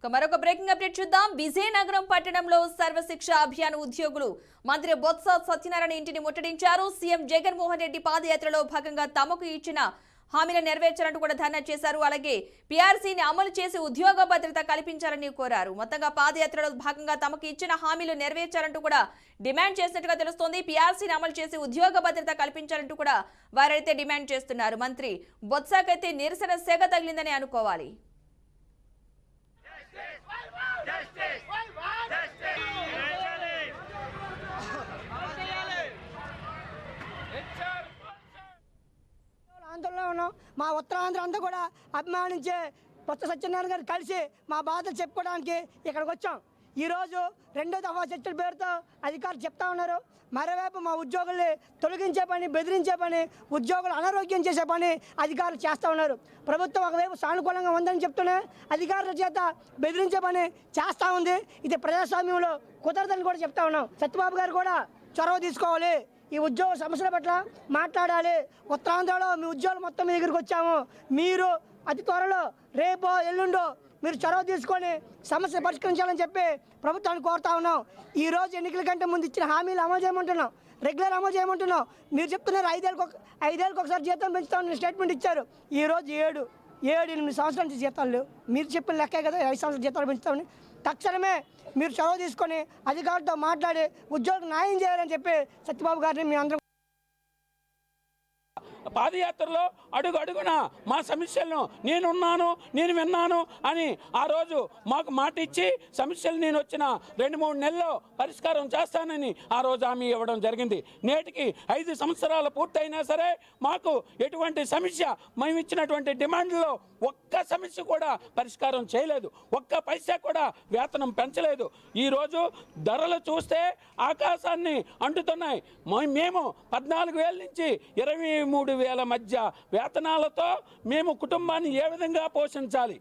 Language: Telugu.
మరొక బ్రేకింగ్ అప్డేట్ చూద్దాం. విజయనగరం పట్టణంలో సర్వశిక్ష అభియాన్ ఉద్యోగులు మంత్రి బొత్స సత్యనారాయణ ఇంటిని ముట్టడించారు. సీఎం జగన్మోహన్ రెడ్డి పాదయాత్రలో భాగంగా తమకు ఇచ్చిన హామీలను నెరవేర్చాలంటూ కూడా ధర్నా చేశారు. అలాగే పీఆర్సీని అమలు చేసి ఉద్యోగ భద్రత కల్పించాలని కోరారు. మొత్తంగా పాదయాత్రలో భాగంగా తమకు ఇచ్చిన హామీలు నెరవేర్చాలంటూ కూడా డిమాండ్ చేసినట్టుగా తెలుస్తోంది. పీఆర్సీని అమలు చేసి ఉద్యోగ భద్రత కల్పించాలంటూ కూడా వారైతే డిమాండ్ చేస్తున్నారు. మంత్రి బొత్సకైతే నిరసన సెగ తగిలిందని అనుకోవాలి. ఆందోళనలో ఉన్నాం. మా ఉత్తరాంధ్ర అంతా కూడా అభిమానించే బొత్స సత్యనారాయణ గారు కలిసి మా బాధలు చెప్పుకోవడానికి ఇక్కడికి వచ్చాం. ఈరోజు రెండో దఫా చర్చల పేరుతో అధికారులు చెప్తా ఉన్నారు. మరోవైపు మా ఉద్యోగుల్ని తొలగించే పని, బెదిరించే పని, ఉద్యోగులు అనారోగ్యం చేసే పని అధికారులు చేస్తూ ఉన్నారు. ప్రభుత్వం ఒకవైపు సానుకూలంగా ఉందని చెప్తూనే అధికారుల చేత బెదిరించే పని చేస్తూ ఉంది. ఇది ప్రజాస్వామ్యంలో కుదరదని కూడా చెప్తా ఉన్నాం. సత్యబాబు గారు కూడా చొరవ తీసుకోవాలి. ఈ ఉద్యోగ సమస్యల పట్ల మాట్లాడాలి. ఉత్తరాంధ్రలో మీ ఉద్యోగులు మొత్తం మీ దగ్గరికి వచ్చాము. మీరు అతి త్వరలో రేపో ఎల్లుండో మీరు చొరవ తీసుకొని సమస్య పరిష్కరించాలని చెప్పి ప్రభుత్వాన్ని కోరుతా ఉన్నాం. ఈరోజు ఎన్నికల కంటే ముందు ఇచ్చిన హామీలు అమలు చేయమంటున్నాం, రెగ్యులర్ అమలు చేయమంటున్నాం. మీరు చెప్తున్నారు ఐదేళ్ళకి ఒకసారి జీతం పెంచుతామని స్టేట్మెంట్ ఇచ్చారు. ఈరోజు 7-8 సంవత్సరాల నుంచి జీతాలు లేవు. మీరు చెప్పిన లెక్కే కదా 5 సంవత్సరాల జీతాలు పెంచుతామని. తక్షణమే మీరు చొరవ తీసుకొని అధికారులతో మాట్లాడి ఉద్యోగులకు న్యాయం చేయాలని చెప్పి సత్యబాబు గారిని మీ అందరం పాదయాత్రలో అడుగు అడుగున మా సమస్యలను నేనున్నాను, నేను విన్నాను అని ఆ రోజు మాకు మాట ఇచ్చి సమస్యలు నేను వచ్చిన 2-3 నెలల్లో పరిష్కారం చేస్తానని ఆ రోజు హామీ ఇవ్వడం జరిగింది. నేటికి 5 సంవత్సరాలు పూర్తయినా సరే మాకు ఎటువంటి సమస్య, మేము ఇచ్చినటువంటి డిమాండ్లో ఒక్క సమస్య కూడా పరిష్కారం చేయలేదు. ఒక్క పైసా కూడా వేతనం పెంచలేదు. ఈరోజు ధరలు చూస్తే ఆకాశాన్ని అంటుతున్నాయి. మేము 14,000 నుంచి 23,000 మధ్య వేతనాలతో మేము కుటుంబాన్ని ఏ విధంగా పోషించాలి?